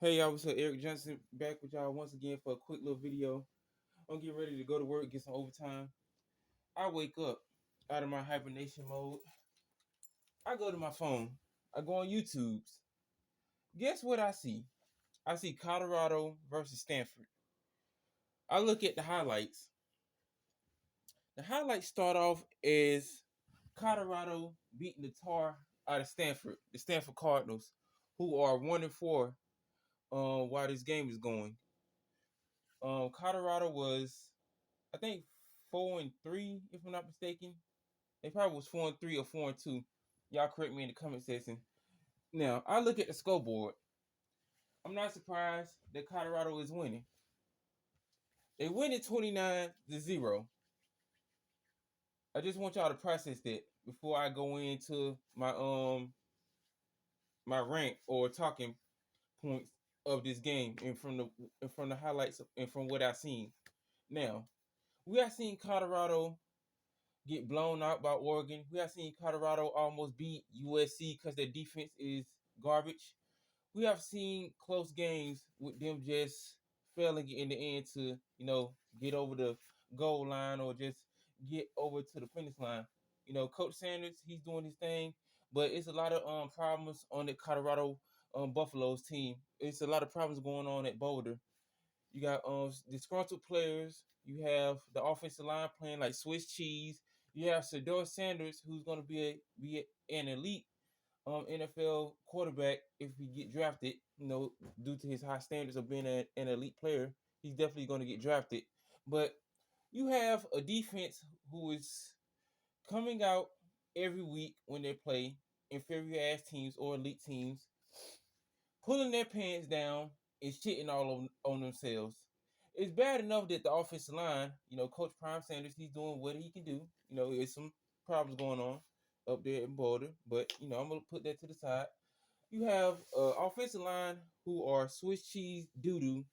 Hey y'all, what's up? Eric Johnson back with y'all once again for a quick little video. I'm getting ready to go to work, get some overtime. I wake up out of my hibernation mode. I go to my phone. I go on YouTube's. Guess what I see? I see Colorado versus Stanford. I look at the highlights. The highlights start off as Colorado beating the tar out of Stanford, the Stanford Cardinals, who are 1-4 while this game is going. Colorado was I think 4-3, if I'm not mistaken. They probably was 4-3 or 4-2. Y'all correct me in the comment section. Now I look at the scoreboard. I'm not surprised that Colorado is winning. They win it 29-0. I just want y'all to process that before I go into my rant or talking points of this game and from the highlights and from what I've seen. Now we have seen Colorado get blown out by Oregon. We have seen Colorado almost beat USC because their defense is garbage. We have seen close games with them just failing in the end to, get over the goal line or just get over to the finish line. Coach Sanders, he's doing his thing, but it's a lot of problems on the Colorado Buffaloes team. It's a lot of problems going on at Boulder. You got disgruntled players. You have the offensive line playing like Swiss cheese. You have Shedeur Sanders, who's going to be an elite NFL quarterback if he get drafted. Due to his high standards of being an elite player, he's definitely going to get drafted. But you have a defense who is coming out every week when they play inferior ass teams or elite teams, pulling their pants down and shitting all on themselves. It's bad enough that the offensive line, Coach Prime Sanders, he's doing what he can do. There's some problems going on up there in Boulder, but I'm gonna put that to the side. You have offensive line who are Swiss cheese doo doo.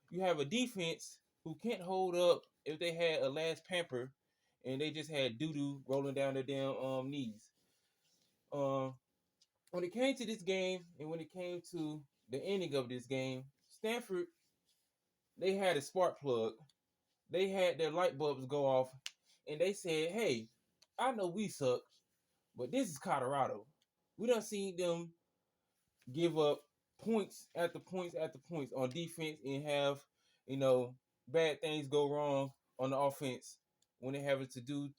You have a defense who can't hold up if they had a last pamper and they just had doo doo rolling down their damn knees. When it came to this game and when it came to the ending of this game, Stanford, they had a spark plug. They had their light bulbs go off and they said, hey, I know we suck, but this is Colorado. We done seen them give up points after points after points on defense and have, bad things go wrong on the offense when it has to do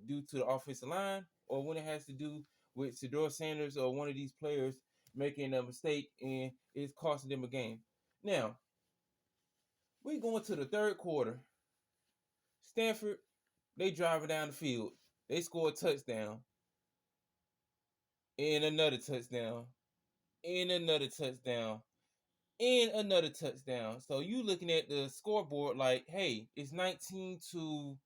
due to the offensive line or when it has to do with Shedeur Sanders or one of these players making a mistake and it's costing them a game. Now, we going to the third quarter. Stanford, they driving down the field. They score a touchdown and another touchdown and another touchdown and another touchdown. So you looking at the scoreboard like, hey, it's 19-29.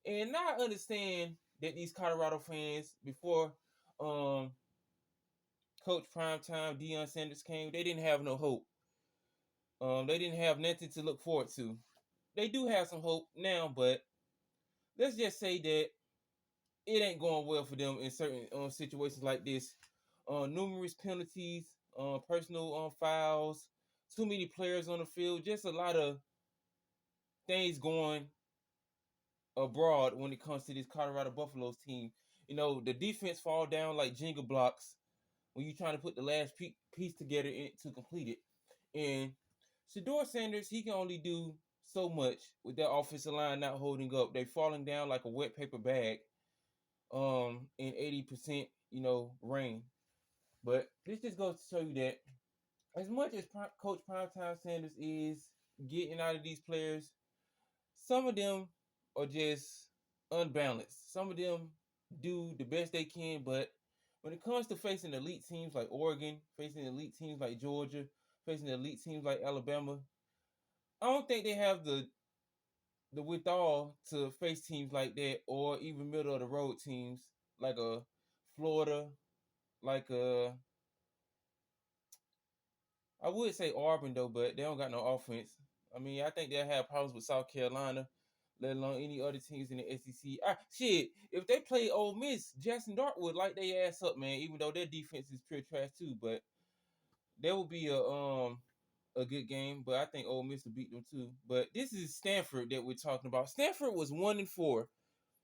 And now I understand that these Colorado fans, before Coach Primetime Deion Sanders came, they didn't have no hope. They didn't have nothing to look forward to. They do have some hope now, but let's just say that it ain't going well for them in certain situations like this. Numerous penalties, personal fouls, too many players on the field, just a lot of things going abroad when it comes to this Colorado Buffaloes team. The defense fall down like Jenga blocks when you're trying to put the last piece together to complete it. And Shedeur Sanders, he can only do so much with that offensive line not holding up. They falling down like a wet paper bag in 80%, rain. But this just goes to show you that as much as Coach Primetime Sanders is getting out of these players, some of them are just unbalanced. Some of them do the best they can, but when it comes to facing elite teams like Oregon, facing elite teams like Georgia, facing elite teams like Alabama, I don't think they have the withdrawal to face teams like that, or even middle of the road teams like a Florida, like a I would say Auburn though, but they don't got no offense. I mean, I think they'll have problems with South Carolina, let alone any other teams in the SEC. Shit, if they play Ole Miss, Jackson Dart would light their ass up, man. Even though their defense is pure trash too, but That would be a good game, but I think Ole Miss will beat them too. But this is Stanford that we're talking about. Stanford was 1-4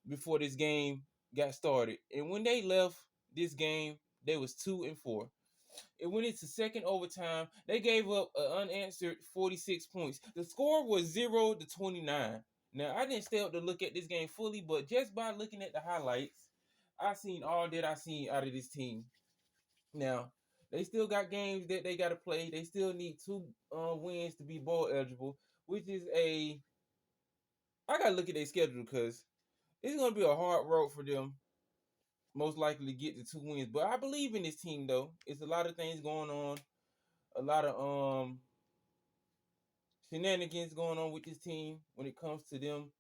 before this game got started, and when they left this game, they was 2-4. It went into second overtime. They gave up an unanswered 46 points. The score was 0-29. Now I didn't stay up to look at this game fully, but just by looking at the highlights, I seen all that I seen out of this team. Now they still got games that they got to play. They still need two wins to be bowl eligible, which is a I gotta look at their schedule because it's gonna be a hard road for them. Most likely to get the 2 wins, but I believe in this team though. It's a lot of things going on, a lot of shenanigans going on with this team when it comes to them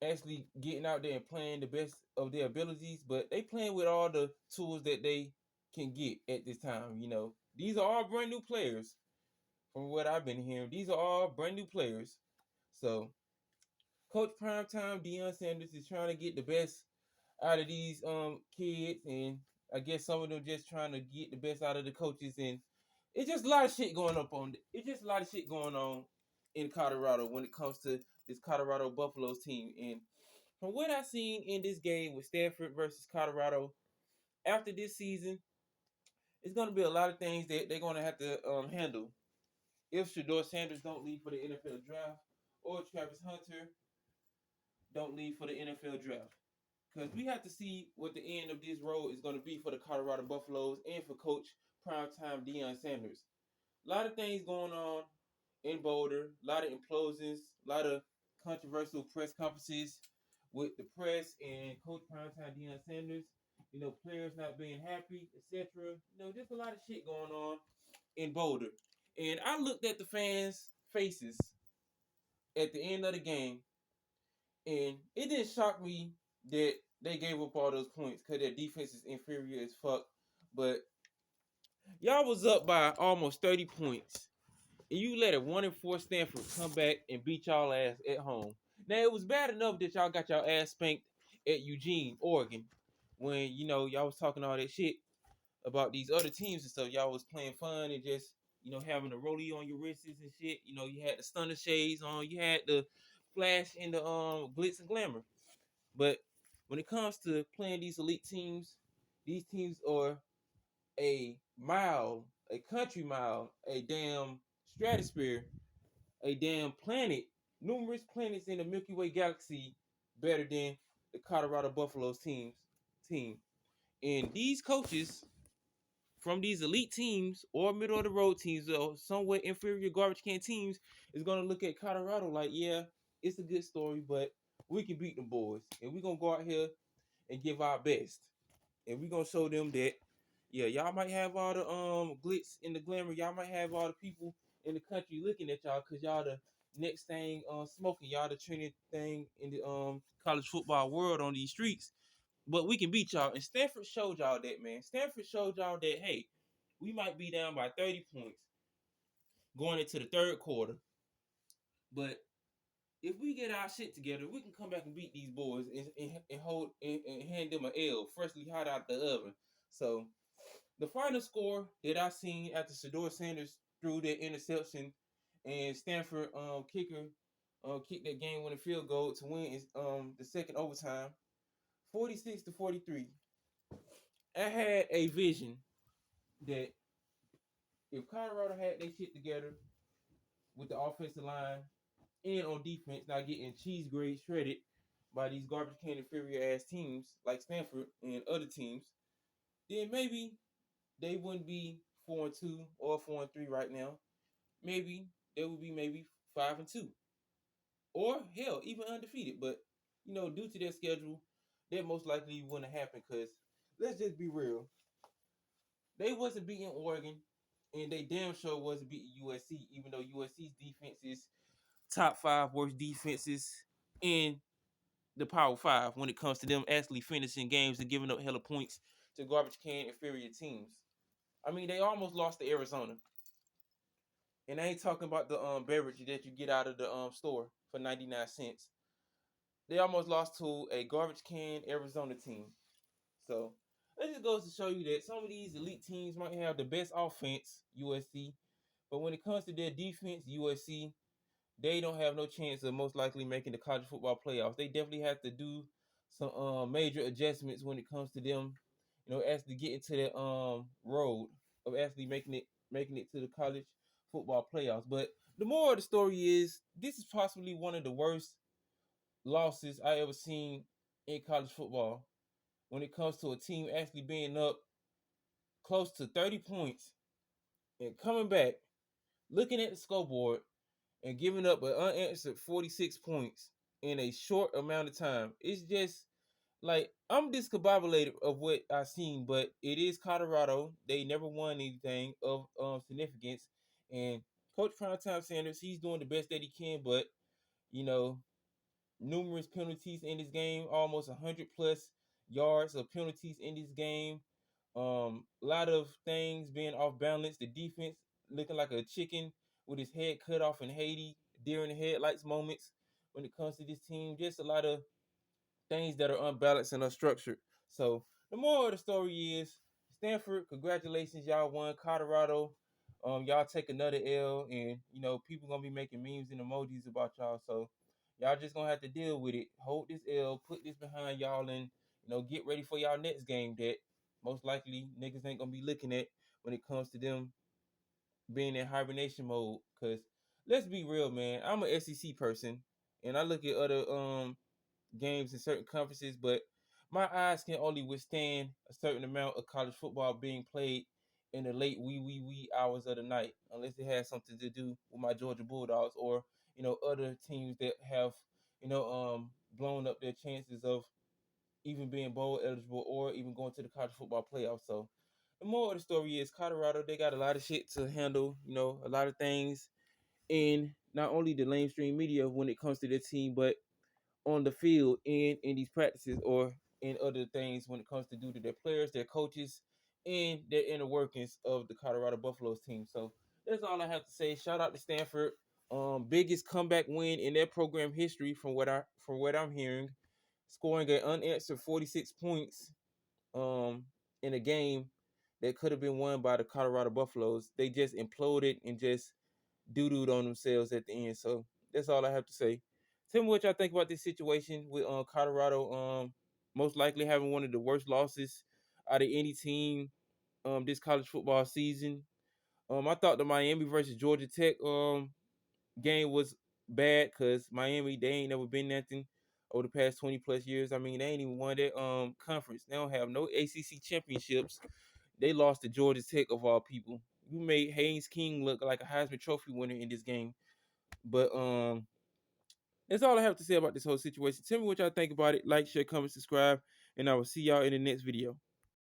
actually getting out there and playing the best of their abilities. But they playing with all the tools that they can get at this time. You know, these are all brand new players. From what I've been hearing, these are all brand new players. So, Coach Primetime Deion Sanders is trying to get the best out of these kids, and I guess some of them just trying to get the best out of the coaches, and it's just a lot of shit going up on. It's just a lot of shit going on in Colorado when it comes to this Colorado Buffaloes team. And from what I seen in this game with Standford versus Colorado, after this season, it's going to be a lot of things that they're going to have to handle. If Shador Sanders don't leave for the NFL draft, or Travis Hunter don't leave for the NFL draft. Because we have to see what the end of this road is going to be for the Colorado Buffaloes and for Coach Primetime Deion Sanders. A lot of things going on in Boulder, a lot of implosions, a lot of controversial press conferences with the press and Coach Primetime Deion Sanders. You know, players not being happy, etc. You know, just a lot of shit going on in Boulder. And I looked at the fans' faces at the end of the game, and it didn't shock me that they gave up all those points because their defense is inferior as fuck. But y'all was up by almost 30 points. And you let a 1-4 Stanford come back and beat y'all ass at home. Now it was bad enough that y'all got y'all ass spanked at Eugene, Oregon, when you know y'all was talking all that shit about these other teams and stuff. Y'all was playing fun and just having a rollie on your wrists and shit. You know, you had the stunner shades on, you had the flash and the glitz and glamour. But when it comes to playing these teams are a mile, a country mile, a damn stratosphere, a damn planet, numerous planets in the Milky Way galaxy better than the Colorado Buffaloes team. And these coaches from these elite teams or middle of the road teams or somewhat inferior garbage can teams is gonna look at Colorado like, yeah, it's a good story, but we can beat them boys. And we're gonna go out here and give our best. And we're gonna show them that, yeah, y'all might have all the glitz and the glamour, y'all might have all the people in the country looking at y'all because y'all the next thing smoking, y'all the trending thing in the college football world on these streets. But we can beat y'all. And Stanford showed y'all that, man. Stanford showed y'all that, hey, we might be down by 30 points going into the third quarter. But if we get our shit together, we can come back and beat these boys and hold and hand them an L freshly hot out the oven. So the final score that I seen after Shador Sanders threw that interception and Stanford kicker kicked that game winning field goal to win is the second overtime, 46-43. I had a vision that if Colorado had their shit together with the offensive line and on defense, not getting cheese grade shredded by these garbage can inferior ass teams like Stanford and other teams, then maybe they wouldn't be 4-2 or 4-3 right now. Maybe they would be maybe 5-2, or hell, even undefeated. But due to their schedule, that most likely wouldn't happen. Cause let's just be real, they wasn't beating Oregon, and they damn sure wasn't beating USC, even though USC's defense is top 5 worst defenses in the Power 5 when it comes to them actually finishing games and giving up hella points to garbage can inferior teams. I mean, they almost lost to Arizona. And I ain't talking about the beverage that you get out of the store for 99 cents. They almost lost to a garbage can Arizona team. So It just goes to show you that some of these elite teams might have the best offense, USC, but when it comes to their defense, USC, they don't have no chance of most likely making the college football playoffs. They definitely have to do some major adjustments when it comes to them, actually getting to the road of actually making it to the college football playoffs. But the moral of the story is this is possibly one of the worst losses I ever seen in college football when it comes to a team actually being up close to 30 points and coming back, looking at the scoreboard and giving up an unanswered 46 points in a short amount of time. It's just like I'm discombobulated of what I seen, but it is Colorado. They never won anything of significance. And Coach Primetime Sanders, he's doing the best that he can, but you know, numerous penalties in this game, almost 100 plus yards of penalties in this game. A lot of things being off balance. The defense looking like a chicken with his head cut off in Haiti during the headlights moments when it comes to this team. Just a lot of things that are unbalanced and unstructured. So the moral of the story is Stanford, congratulations, y'all won. Colorado, y'all take another L, and people gonna be making memes and emojis about y'all. So y'all just gonna have to deal with it. Hold this L, put this behind y'all, and get ready for y'all next game that most likely niggas ain't gonna be looking at when it comes to them being in hibernation mode. Cause let's be real, man. I'm an SEC person, and I look at other games in certain conferences, but my eyes can only withstand a certain amount of college football being played in the late wee hours of the night, unless it has something to do with my Georgia Bulldogs or other teams that have blown up their chances of even being bowl eligible or even going to the college football playoffs. So the moral of the story is Colorado, they got a lot of shit to handle, a lot of things in not only the mainstream media when it comes to their team, but on the field in these practices or in other things when it comes to do to their players, their coaches, and their inner workings of the Colorado Buffaloes team. So that's all I have to say. Shout out to Stanford. Biggest comeback win in their program history from what I'm hearing, scoring an unanswered 46 points in a game that could have been won by the Colorado Buffaloes. They just imploded and just doo-dooed on themselves at the end. So that's all I have to say. Tell me what y'all think about this situation with Colorado most likely having one of the worst losses out of any team this college football season. I thought the Miami versus Georgia Tech game was bad because Miami, they ain't never been nothing over the past 20 plus years. I mean, they ain't even won their conference. They don't have no ACC championships. They lost to Georgia Tech of all people. You made Haynes King look like a Heisman Trophy winner in this game. But that's all I have to say about this whole situation. Tell me what y'all think about it. Like, share, comment, subscribe, and I will see y'all in the next video.